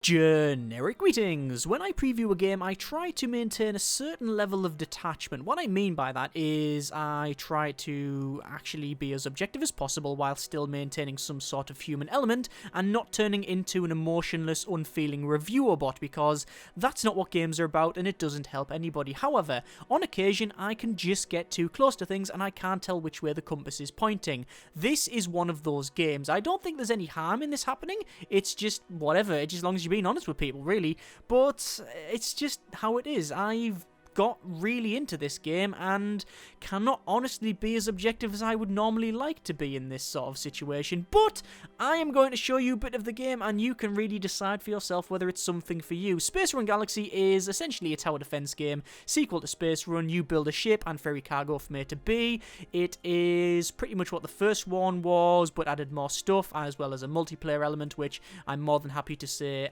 Generic greetings! When I preview a game, I try to maintain a certain level of detachment. What I mean by that is I try to actually be as objective as possible while still maintaining some sort of human element and not turning into an emotionless, unfeeling reviewer bot, because that's not what games are about and it doesn't help anybody. However, on occasion, I can just get too close to things and I can't tell which way the compass is pointing. This is one of those games. I don't think there's any harm in this happening. It's just whatever, it's just as long as you're being honest with people, really, but it's just how it is. I've got really into this game and cannot honestly be as objective as I would normally like to be in this sort of situation, but I am going to show you a bit of the game and you can really decide for yourself whether it's something for you. Space Run Galaxy is essentially a tower defense game, sequel to Space Run. You build a ship and ferry cargo from A to B. It is pretty much what the first one was, but added more stuff, as well as a multiplayer element, which I'm more than happy to say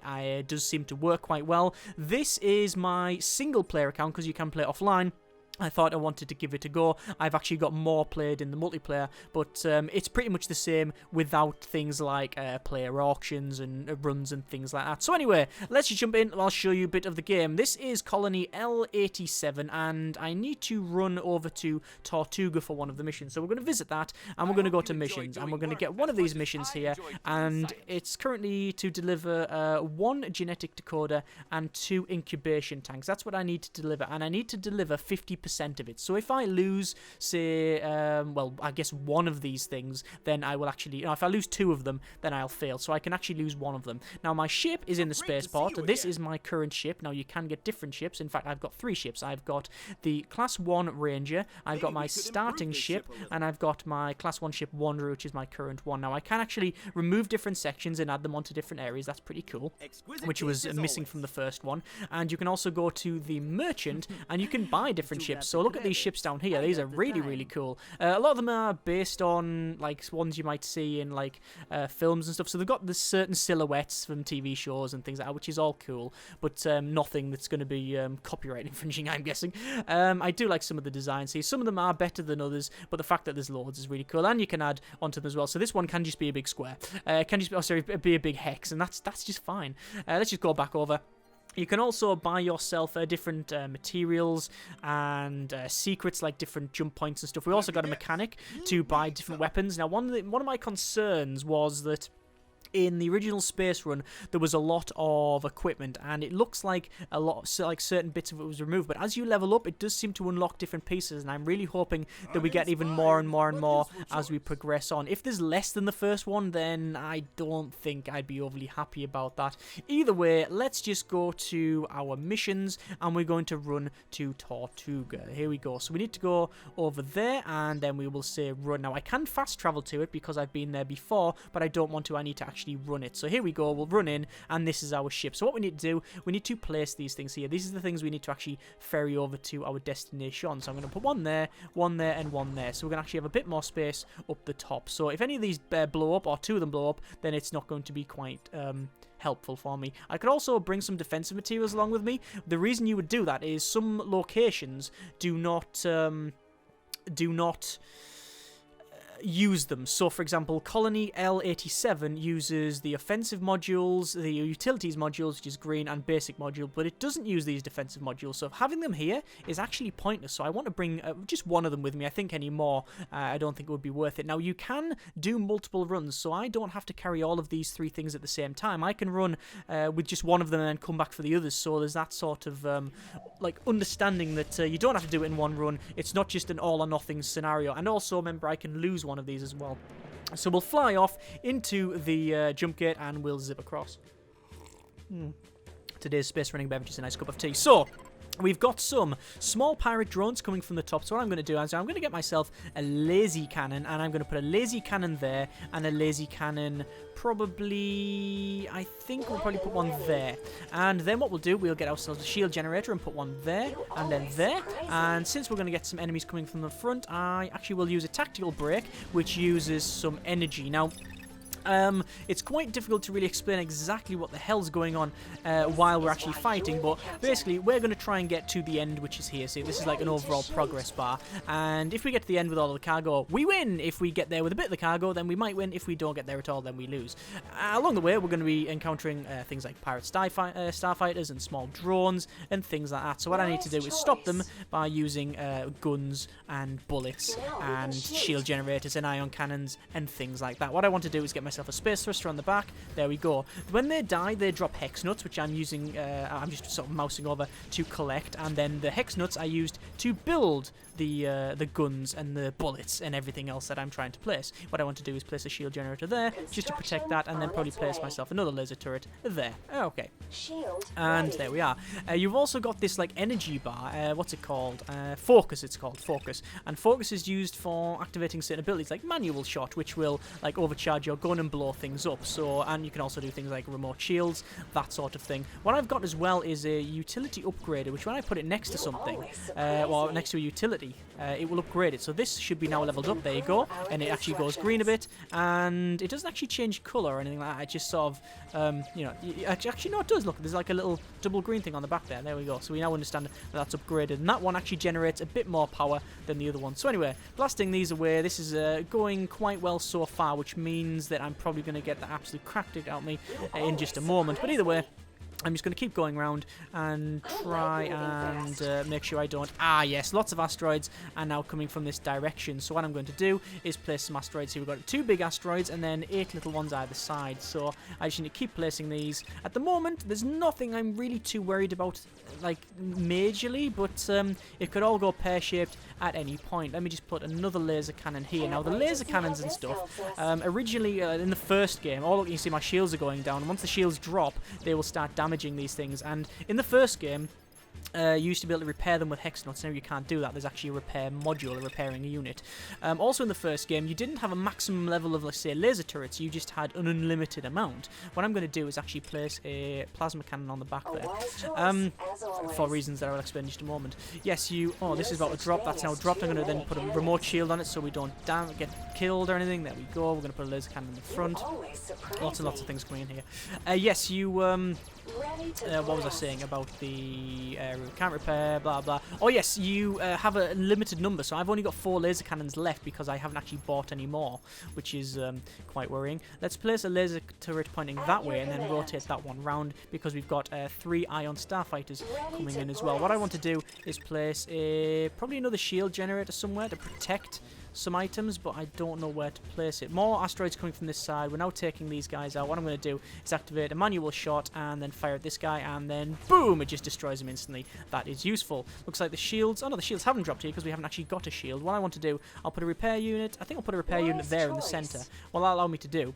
does seem to work quite well. This is my single player account because you can play offline. I thought I wanted to give it a go. I've actually got more played in the multiplayer, but it's pretty much the same without things like player auctions and runs and things like that. So anyway, let's just jump in and I'll show you a bit of the game. This is Colony L87, and I need to run over to Tortuga for one of the missions. So we're going to visit that, and we're going to go to missions, and we're going to get one of these missions here, and it's currently to deliver 1 genetic decoder and 2 incubation tanks. That's what I need to deliver, and I need to deliver 50% of it. So if I lose, say, well, I guess one of these things, then I will actually, if I lose 2 of them, then I'll fail. So I can actually lose 1 of them. Now, my ship is in the spaceport. This is my current ship. Now, you can get different ships. In fact, I've got 3 ships. I've got the Class 1 Ranger, I've got my starting ship, and I've got my Class 1 ship Wanderer, which is my current one. Now, I can actually remove different sections and add them onto different areas. That's pretty cool, which was missing from the first one. And you can also go to the Merchant, and you can buy different ships. So look at these ships down here. These are really, really cool. A lot of them are based on like ones you might see in like films and stuff. So they've got the certain silhouettes from TV shows and things like that, which is all cool, but nothing that's going to be copyright infringing, I'm guessing. I do like some of the designs here. Some of them are better than others, but the fact that there's loads is really cool, and you can add onto them as well. So this one can just be a big square. Can just be a big hex, and that's just fine. Let's just go back over. You can also buy yourself different materials and secrets, like different jump points and stuff. We also got a mechanic to buy different weapons. Now, one of my concerns was that in the original Space Run, there was a lot of equipment, and it looks like certain bits of it was removed. But as you level up, it does seem to unlock different pieces, and I'm really hoping that we get even more and more and more as we progress on. If there's less than the first one, then I don't think I'd be overly happy about that. Either way, let's just go to our missions, and we're going to run to Tortuga. Here we go. So we need to go over there, and then we will say run. Now, I can fast travel to it because I've been there before, but I don't want to. I need to actually run it. So here we go, we'll run in, and this is our ship. So what we need to do, we need to place these things here. These are the things we need to actually ferry over to our destination. So I'm going to put one there, and one there. So we're going to actually have a bit more space up the top. So if any of these blow up, or 2 of them blow up, then it's not going to be quite helpful for me. I could also bring some defensive materials along with me. The reason you would do that is some locations do not use them. So for example, Colony L87 uses the offensive modules, the utilities modules, which is green, and basic module, but it doesn't use these defensive modules. So having them here is actually pointless. So I want to bring just one of them with me. I think any more, I don't think it would be worth it. Now, you can do multiple runs, so I don't have to carry all of these 3 things at the same time. I can run with just one of them and then come back for the others. So there's that sort of like understanding that you don't have to do it in one run. It's not just an all or nothing scenario. And also, remember, I can lose one of these as well. So we'll fly off into the jump gate and we'll zip across. Today's Space Running Beverage is a nice cup of tea. So we've got some small pirate drones coming from the top. So what I'm going to do is I'm going to get myself a lazy cannon, and I'm going to put a lazy cannon there and a lazy cannon probably, I think we'll probably put one there. And then what we'll do, we'll get ourselves a shield generator and put one there and then there. And since we're going to get some enemies coming from the front, I actually will use a tactical break, which uses some energy. Now, It's quite difficult to really explain exactly what the hell's going on while we're actually fighting, but basically we're going to try and get to the end, which is here. See, this is like an overall progress bar, and if we get to the end with all of the cargo, we win. If we get there with a bit of the cargo, then we might win. If we don't get there at all, then we lose. Along the way, we're going to be encountering things like pirate starfighters and small drones and things like that. So what I need to do is stop them by using guns and bullets and shield generators and ion cannons and things like that. What I want to do is get myself a space thruster on the back. There we go. When they die, they drop hex nuts, which I'm using. I'm just sort of mousing over to collect, and then the hex nuts I used to build the guns and the bullets and everything else that I'm trying to place. What I want to do is place a shield generator there, just to protect that, and then probably place myself another laser turret there. Okay. And there we are. You've also got this like energy bar. What's it called? Focus. It's called Focus. And Focus is used for activating certain abilities like manual shot, which will like overcharge your gun and blow things up. So, and you can also do things like remote shields, that sort of thing. What I've got as well is a utility upgrader, which when I put it next to something, well, next to a utility, it will upgrade it. So this should be now leveled up. There you go. And it actually goes green a bit, and it doesn't actually change color or anything like that. It just sort of, you know, actually no, it does. Look, there's like a little double green thing on the back there. There we go. So we now understand that that's upgraded, and that one actually generates a bit more power than the other one. So anyway, blasting these away. This is going quite well so far, which means that I'm probably going to get the absolute crap kicked out of me in just a moment. But either way, I'm just going to keep going around and try and make sure I don't... Ah, yes, lots of asteroids are now coming from this direction. So what I'm going to do is place some asteroids here. We've got 2 big asteroids and then 8 little ones either side. So I just need to keep placing these. At the moment, there's nothing I'm really too worried about, like, majorly, but it could all go pear-shaped at any point. Let me just put another laser cannon here. Now, the laser cannons and stuff, originally in the first game, you can see my shields are going down. Once the shields drop, they will start damaging these things. And in the first game, you used to be able to repair them with hex nuts. Now you can't do that. There's actually a repair module repairing a unit. Also in the first game, you didn't have a maximum level of, let's say, laser turrets. You just had an unlimited amount. What I'm going to do is actually place a plasma cannon on the back there. For reasons that I will explain in just a moment. Yes, oh, this is about to drop. That's now dropped. I'm going to then put a remote shield on it so we don't get killed or anything. There we go. We're going to put a laser cannon in the front. Lots and lots of things coming in here. Yes, what was I saying about the can't repair, blah blah. Oh yes, you have a limited number, so I've only got 4 laser cannons left because I haven't actually bought any more, which is quite worrying. Let's place a laser turret pointing that way and then rotate that one round because we've got 3 ion starfighters coming in as well. What I want to do is place probably another shield generator somewhere to protect some items, but I don't know where to place it. More asteroids coming from this side. We're now taking these guys out. What I'm going to do is activate a manual shot and then fire at this guy, and then boom, it just destroys him instantly. That is useful. Looks like the shields... Oh no, the shields haven't dropped here because we haven't actually got a shield. What I want to do, I'll put a repair unit. I think I'll put a repair unit there in the center. What that'll allow me to do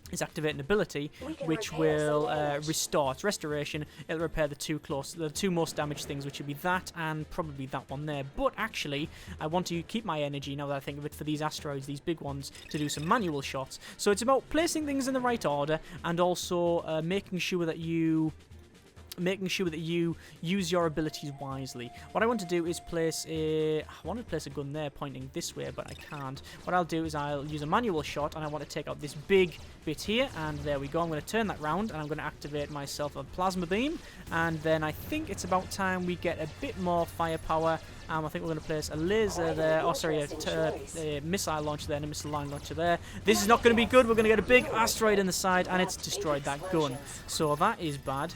is activate an ability which will restore. It's restoration. It'll repair the 2 most damaged things, which would be that and probably that one there. But actually, I want to keep my energy, now that I think of it, for these asteroids, these big ones, to do some manual shots. So it's about placing things in the right order and also making sure that you use your abilities wisely. What I want to do is place I want to place a gun there pointing this way, but I can't. What I'll do is I'll use a manual shot, and I want to take out this big bit here, and there we go. I'm going to turn that round, and I'm going to activate myself a plasma beam, and then I think it's about time we get a bit more firepower. I think we're going to place a laser there. Oh, sorry, a missile launcher there and a missile line launcher there. This is not going to be good. We're going to get a big asteroid in the side, and it's destroyed that gun. So that is bad.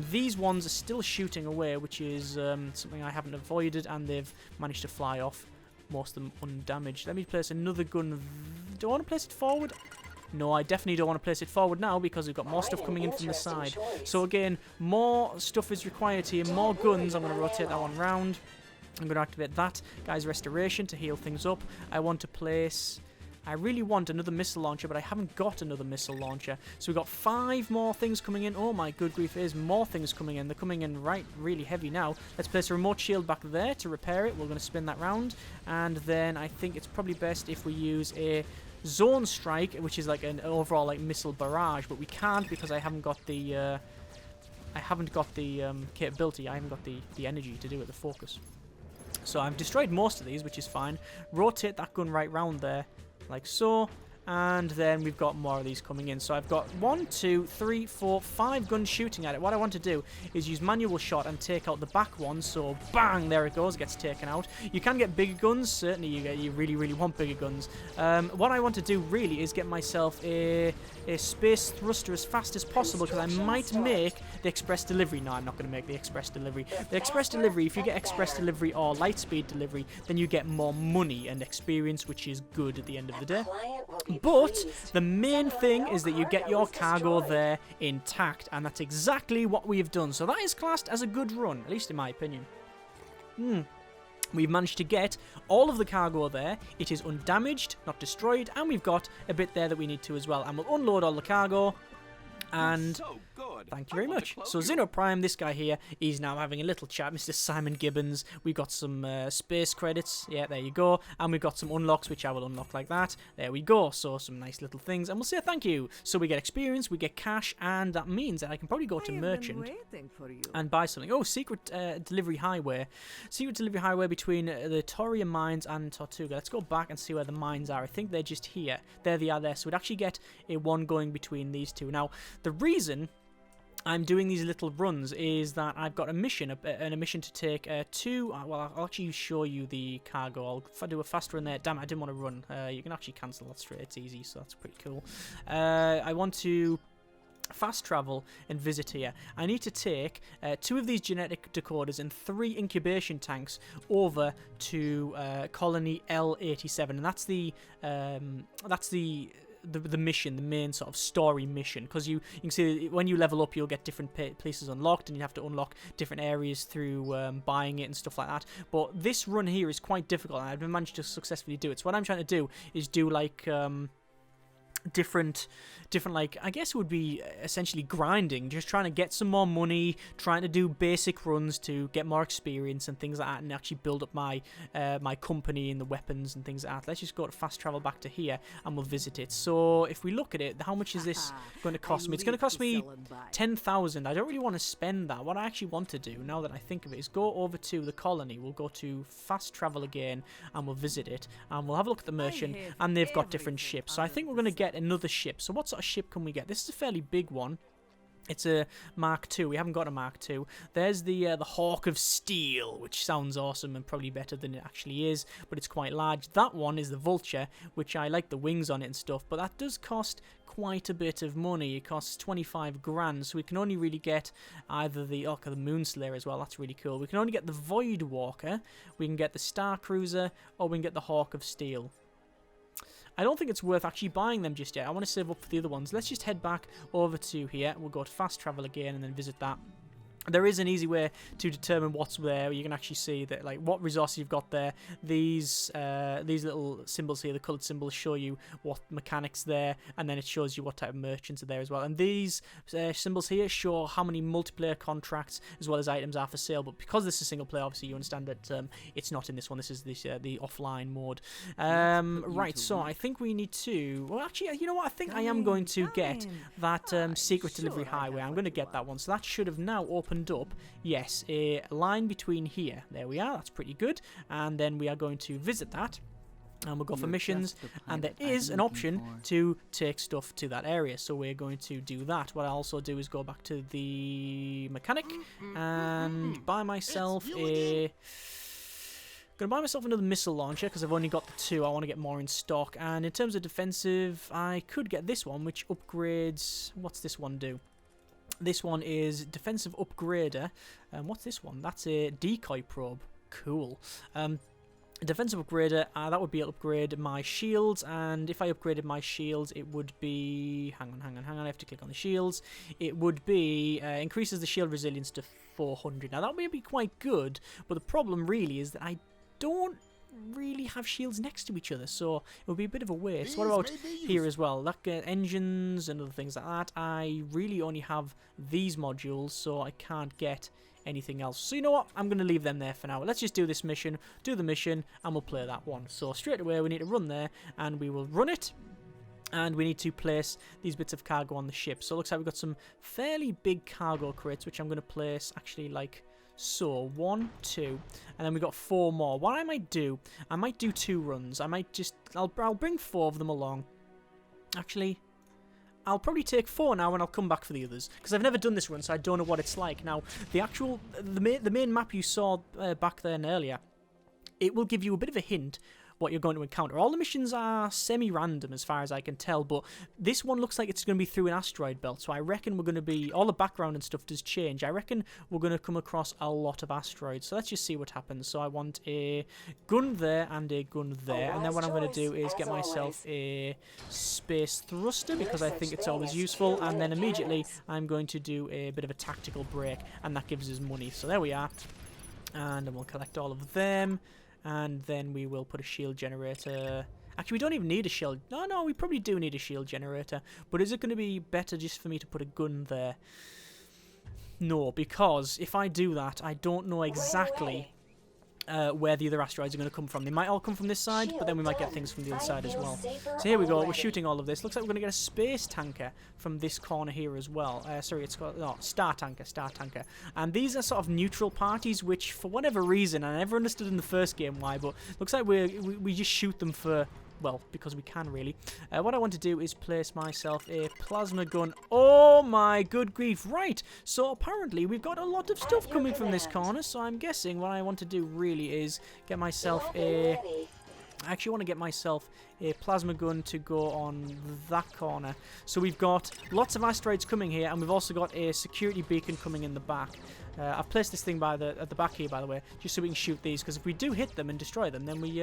These ones are still shooting away, which is something I haven't avoided, and they've managed to fly off, most of them undamaged. Let me place another gun. Do I want to place it forward? No, I definitely don't want to place it forward now because we've got more stuff coming in from the side. So again, more stuff is required here, more guns. I'm going to rotate that one round. I'm going to activate that guy's restoration to heal things up. I want to place... I really want another missile launcher, but I haven't got another missile launcher. So we've got 5 more things coming in. Oh my good grief, there's more things coming in. They're coming in really heavy now. Let's place a remote shield back there to repair it. We're going to spin that round. And then I think it's probably best if we use a zone strike, which is like an overall like missile barrage, but we can't because I haven't got the capability. I haven't got the energy to do it, the focus. So I've destroyed most of these, which is fine. Rotate that gun right round there, like so. And then we've got more of these coming in. So I've got 1, 2, 3, 4, 5 guns shooting at it. What I want to do is use manual shot and take out the back one. So bang, there it goes, gets taken out. You can get bigger guns. Certainly you really, really want bigger guns. What I want to do really is get myself a space thruster as fast as possible, because I might make the express delivery. No, I'm not going to make the express delivery. The express delivery, if you get express delivery or light speed delivery, then you get more money and experience, which is good at the end of the day. But the main thing is that you get your cargo there intact, and that's exactly what we've done. So that is classed as a good run, at least in my opinion. We've managed to get all of the cargo there. It is undamaged, not destroyed, and we've got a bit there that we need to as well. And we'll unload all the cargo. And thank you very much. So Xeno Prime, this guy here, he's now having a little chat. Mr. Simon Gibbons. We've got some space credits. Yeah, there you go. And we've got some unlocks, which I will unlock like that. There we go. So some nice little things. And we'll say thank you. So we get experience, we get cash, and that means that I can probably go to Merchant and buy something. Oh, secret delivery highway. Secret delivery highway between the Toria mines and Tortuga. Let's go back and see where the mines are. I think they're just here. There they are there. So we'd actually get a one going between these two. Now, the reason I'm doing these little runs is that I've got a mission, a mission to take well, I'll actually show you the cargo. If I do a fast run there, damn it, I didn't want to run. You can actually cancel that straight, it's easy, so that's pretty cool. I want to fast travel and visit here. I need to take 2 of these genetic decoders and 3 incubation tanks over to colony L87, and that's the mission, the main sort of story mission, because you can see when you level up, you'll get different places unlocked, and you have to unlock different areas through buying it and stuff like that. But this run here is quite difficult, and I've managed to successfully do it. So what I'm trying to do is do like different like, I guess it would be essentially grinding, just trying to get some more money, trying to do basic runs to get more experience and things like that, and actually build up my my company and the weapons and things like that. Let's just go to fast travel back to here and we'll visit it. So if we look at it, how much is this going to cost me? It's going to cost me 10,000. I don't really want to spend that. What I actually want to do, now that I think of it, is go over to the colony. We'll go to fast travel again and we'll visit it, and we'll have a look at the merchant, and they've got different ships. So I think we're going to get another ship. So what sort of ship can we get? This is a fairly big one. It's a Mark II. We haven't got a Mark II. There's the Hawk of Steel, which sounds awesome and probably better than it actually is, but it's quite large. That one is the Vulture, which I like the wings on it and stuff, but that does cost quite a bit of money. It costs 25 grand, so we can only really get either the Moonslayer as well. That's really cool. We can only get the Void Walker, we can get the Star Cruiser, or we can get the Hawk of Steel. I don't think it's worth actually buying them just yet. I want to save up for the other ones. Let's just head back over to here. We'll go to fast travel again and then visit that. There is an easy way to determine what's there. You can actually see that, like, what resources you've got there. These little symbols here, the coloured symbols, show you what mechanics there, and then it shows you what type of merchants are there as well. And these symbols here show how many multiplayer contracts as well as items are for sale. But because this is single player, obviously you understand that it's not in this one. This is the offline mode. Right. So I think we need to. Well, actually, you know what? I think I am going to get that secret delivery highway. I'm going to get that one. So that should have now opened up, yes, a line between here. There we are. That's pretty good. And then we are going to visit that, and we'll go for missions, and there is an option to take stuff to that area, so we're going to do that. What I also do is go back to the mechanic and buy myself a... Gonna buy myself another missile launcher because I've only got the 2. I want to get more in stock. And in terms of defensive, I could get this one, which upgrades... What's this one do? This one is defensive upgrader. What's this one? That's a decoy probe. Cool. Defensive upgrader, that would be able to upgrade my shields, and if I upgraded my shields, it would be... Hang on, I have to click on the shields. It would be... increases the shield resilience to 400. Now, that would be quite good, but the problem really is that I don't really have shields next to each other, so it would be a bit of a waste. What about here as well? Like engines and other things like that. I really only have these modules, so I can't get anything else. So you know what? I'm going to leave them there for now. Let's just do this mission, do the mission, and we'll play that one. So straight away we need to run there, and we will run it. And we need to place these bits of cargo on the ship. So it looks like we've got some fairly big cargo crates, which I'm going to place actually like... So, 1, 2, and then we've got 4 more. What I might do 2 runs. I might just... I'll bring 4 of them along, Actually, I'll probably take 4 now and I'll come back for the others. Because I've never done this run, so I don't know what it's like. Now, the main map you saw back then earlier, it will give you a bit of a hint what you're going to encounter. All the missions are semi-random as far as I can tell, but this one looks like it's going to be through an asteroid belt, so I reckon we're going to be... all the background and stuff does change. I reckon we're going to come across a lot of asteroids, so let's just see what happens. So I want a gun there and a gun there, and then what I'm going to do is get myself a space thruster, because I think it's always useful, and then immediately I'm going to do a bit of a tactical break, and that gives us money. So there we are, and then we'll collect all of them. And then we will put a shield generator. Actually, we don't even need a shield. No, we probably do need a shield generator. But is it going to be better just for me to put a gun there? No, because if I do that, I don't know exactly where the other asteroids are going to come from. They might all come from this side, but then we might get things from the other side as well. So here we go. We're shooting all of this. Looks like we're going to get a space tanker from this corner here as well. Sorry, it's called... no, star tanker. And these are sort of neutral parties, which for whatever reason, I never understood in the first game why, but looks like we just shoot them for... well, because we can, really. What I want to do is place myself a plasma gun. Oh, my good grief. Right, so apparently we've got a lot of stuff coming from this corner, so I'm guessing what I want to do really is get myself a... I actually want to get myself a plasma gun to go on that corner. So we've got lots of asteroids coming here, and we've also got a security beacon coming in the back. I've placed this thing at the back here, by the way, just so we can shoot these, because if we do hit them and destroy them, then we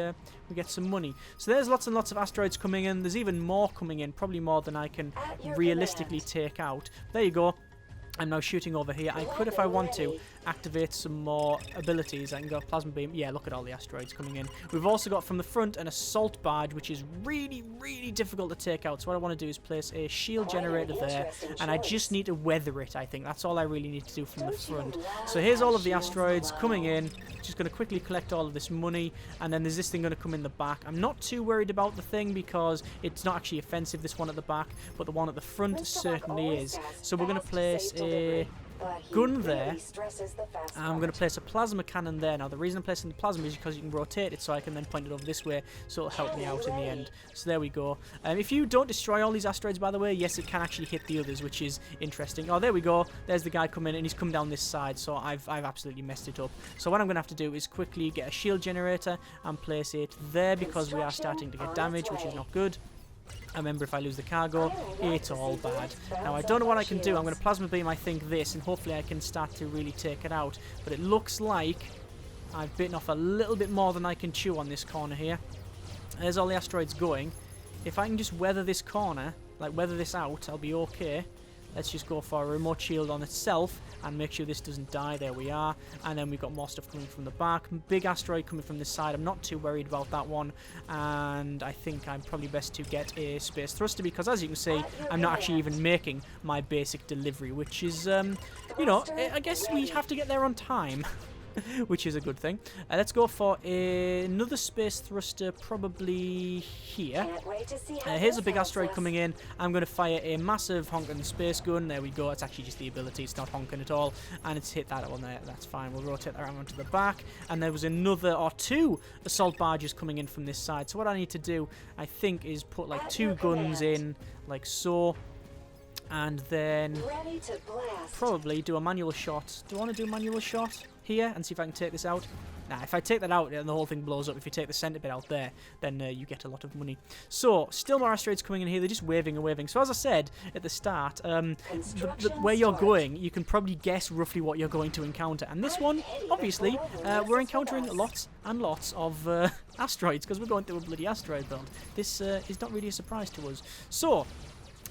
get some money. So there's lots and lots of asteroids coming in. There's even more coming in, probably more than I can realistically take out. There you go. I'm now shooting over here. I could, if I want to, activate some more abilities. I can go plasma beam. Yeah, look at all the asteroids coming in. We've also got from the front an assault barge, which is really, really difficult to take out. So what I want to do is place a shield generator there, and I just need to weather it, I think. That's all I really need to do from the front. So here's all of the asteroids coming in. Just going to quickly collect all of this money, and then there's this thing going to come in the back. I'm not too worried about the thing because it's not actually offensive, this one at the back, but the one at the front certainly is. So we're going to place a gun there. I'm going to place a plasma cannon there. Now the reason I'm placing the plasma is because you can rotate it, so I can then point it over this way, so it'll help me out in the end. So there we go. If you don't destroy all these asteroids, by the way, yes, it can actually hit the others, which is interesting. Oh, there we go. There's the guy coming, and he's come down this side, so I've absolutely messed it up. So what I'm going to have to do is quickly get a shield generator and place it there, because we are starting to get damage, which is not good. I remember, if I lose the cargo, it's all bad. Now, I don't know what I can do. I'm going to plasma beam, I think, this, and hopefully I can start to really take it out. But it looks like I've bitten off a little bit more than I can chew on this corner here. There's all the asteroids going. If I can just weather this corner, like weather this out, I'll be okay. Let's just go for a remote shield on itself and make sure this doesn't die. There we are. And then we've got more stuff coming from the back. Big asteroid coming from this side. I'm not too worried about that one. And I think I'm probably best to get a space thruster, because as you can see, I'm not actually even making my basic delivery, which is, you know, I guess we have to get there on time. Which is a good thing. Let's go for another space thruster, probably here. Here's a big asteroid coming in. I'm going to fire a massive honking space gun. There we go. It's actually just the ability. It's not honking at all. And it's hit that one there. That's fine. We'll rotate that around to the back. And there was another or two assault barges coming in from this side. So what I need to do, I think, is put like 2 guns in, like so. And then probably do a manual shot. Do I want to do a manual shot here and see if I can take this out? Nah, if I take that out, then the whole thing blows up. If you take the center bit out there, then you get a lot of money. So, still more asteroids coming in here. They're just waving and waving. So, as I said at the start, where you're going, you can probably guess roughly what you're going to encounter. And this one, obviously, we're encountering lots and lots of asteroids, because we're going through a bloody asteroid belt. This is not really a surprise to us. So,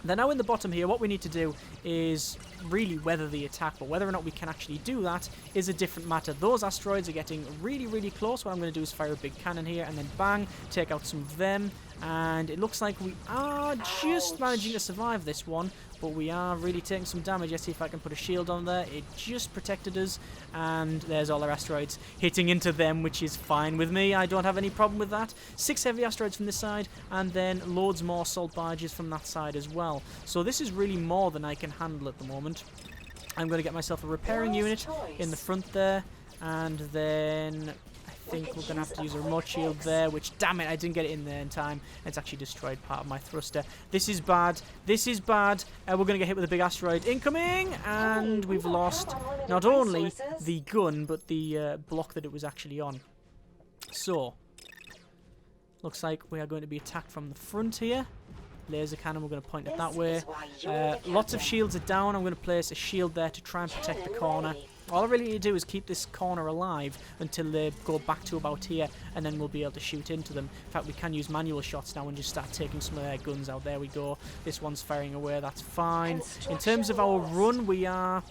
they're now in the bottom here. What we need to do is really weather the attack, but whether or not we can actually do that is a different matter. Those asteroids are getting really, really close. What I'm going to do is fire a big cannon here, and then bang, take out some of them. And it looks like we are just managing to survive this one, but we are really taking some damage. Let's see if I can put a shield on there. It just protected us, and there's all our asteroids hitting into them, which is fine with me. I don't have any problem with that. 6 heavy asteroids from this side, and then loads more assault barges from that side as well. So this is really more than I can handle at the moment. I'm going to get myself a repairing unit in the front there, and then I think we're going to have to use a remote shield there, which, damn it, I didn't get it in there in time. It's actually destroyed part of my thruster. This is bad. This is bad. We're going to get hit with a big asteroid incoming, and we've lost not only the gun, but the block that it was actually on. So, looks like we are going to be attacked from the front here. Laser cannon, we're going to point it that way. Lots of shields are down. I'm going to place a shield there to try and protect the corner. All I really need to do is keep this corner alive until they go back to about here, and then we'll be able to shoot into them. In fact, we can use manual shots now and just start taking some of their guns out. There we go. This one's firing away. That's fine. In terms of our run, we are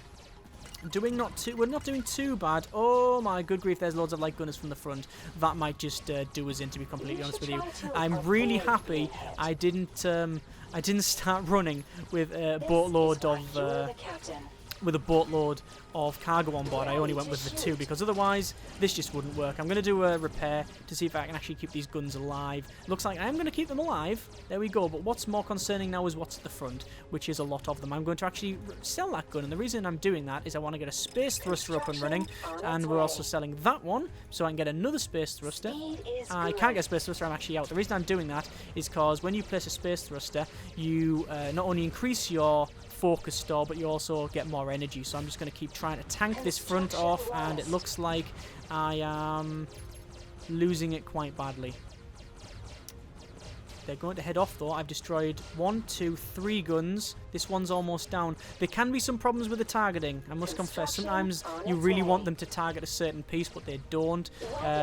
we're not doing too bad. Oh my good grief, there's loads of light gunners from the front. That might just do us in, to be completely honest with you. I'm really happy I didn't start running with a boatload of cargo on board. I only went with the 2 because otherwise this just wouldn't work. I'm going to do a repair to see if I can actually keep these guns alive. Looks like I am going to keep them alive. There we go. But what's more concerning now is what's at the front, which is a lot of them. I'm going to actually sell that gun, and the reason I'm doing that is I want to get a space thruster up and running, and we're also selling that one so I can get another space thruster. I can't get a space thruster, I'm actually out. The reason I'm doing that is because when you place a space thruster, you not only increase your focus store, but you also get more energy. So I'm just going to keep trying to tank this front off, and it looks like I am losing it quite badly. They're going to head off though. I've destroyed 1, 2, 3 guns. This one's almost down. There can be some problems with the targeting, I must confess. Sometimes you really want them to target a certain piece, but they don't.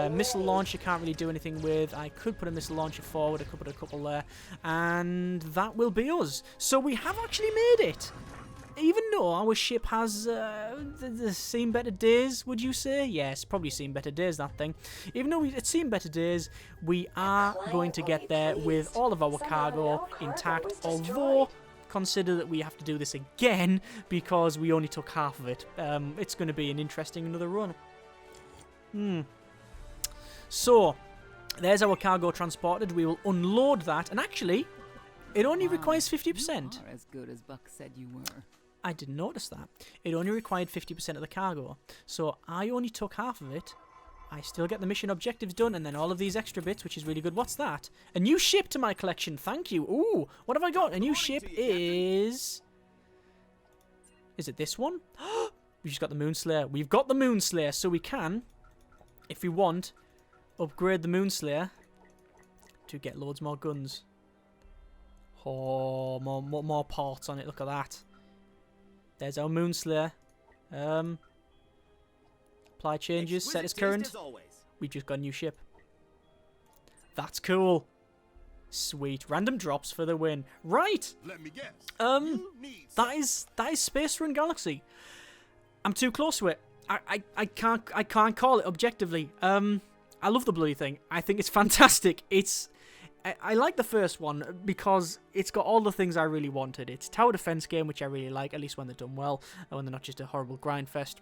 Missile launcher can't really do anything with. I could put a missile launcher forward, I could put a couple there, and that will be us. So we have actually made it. Even though our ship has seen better days, would you say? Yes, probably seen better days, that thing. Even though it's seen better days, we are going to get there with all of our cargo intact, although consider that we have to do this again because we only took half of it. It's going to be an interesting another run. So, there's our cargo transported. We will unload that, and actually, it only requires 50%. You are as good as Buck said you were. I didn't notice that. It only required 50% of the cargo. So I only took half of it. I still get the mission objectives done, and then all of these extra bits, which is really good. What's that? A new ship to my collection. Thank you. Ooh, what have I got? A new ship is... Is it this one? We've just got the Moonslayer. We've got the Moonslayer, so we can, if we want, upgrade the Moonslayer to get loads more guns. Oh, more parts on it. Look at that. There's our Moonslayer. Apply changes. Set as current. We just got a new ship. That's cool. Sweet. Random drops for the win. Right. Let me guess. That is Space Run Galaxy. I'm too close to it. I can't call it objectively. I love the bloody thing. I think it's fantastic. I like the first one because it's got all the things I really wanted. It's a tower defense game, which I really like, at least when they're done well, and when they're not just a horrible grind fest.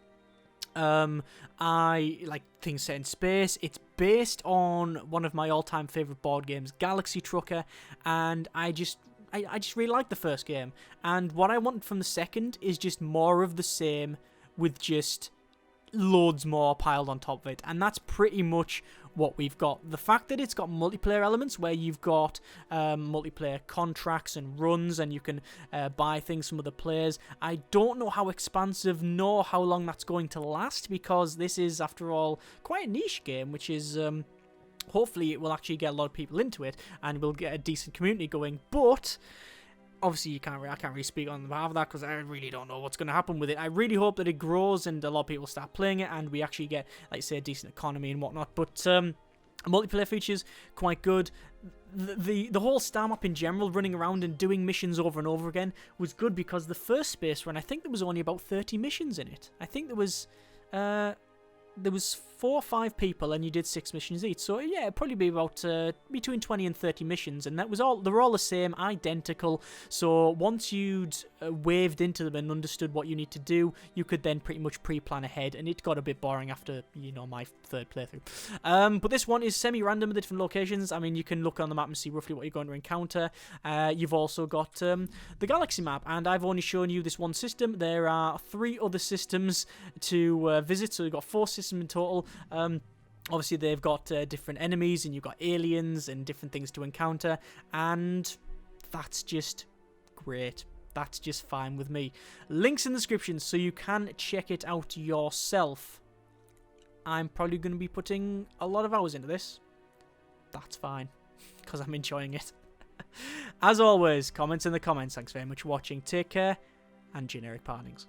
I like things set in space. It's based on one of my all-time favorite board games, Galaxy Trucker, and I just really like the first game. And what I wanted from the second is just more of the same with just loads more piled on top of it, and that's pretty much what we've got. The fact that it's got multiplayer elements where you've got multiplayer contracts and runs, and you can buy things from other players. I don't know how expansive nor how long that's going to last, because this is, after all, quite a niche game, which is hopefully it will actually get a lot of people into it and we'll get a decent community going. But obviously, I can't really speak on behalf of that because I really don't know what's going to happen with it. I really hope that it grows and a lot of people start playing it and we actually get, like I say, a decent economy and whatnot. But multiplayer features quite good. The whole star map in general, running around and doing missions over and over again, was good because the first Space Run, I think there was only about 30 missions in it. I think there was 4 or 5 people and you did 6 missions each. So yeah, it'd probably be about between 20 and 30 missions, and they were all the same, identical. So once you'd waved into them and understood what you need to do, you could then pretty much pre-plan ahead, and it got a bit boring after, my third playthrough. But this one is semi-random with the different locations. I mean, you can look on the map and see roughly what you're going to encounter. You've also got the galaxy map, and I've only shown you this one system. There are 3 other systems to visit, so you've got 4 systems in total. Obviously, they've got different enemies, and you've got aliens and different things to encounter, and that's just great. That's just fine with me. Links in the description so you can check it out yourself. I'm probably going to be putting a lot of hours into this. That's fine, because I'm enjoying it. As always, comments in the comments. Thanks very much for watching. Take care, and generic partings.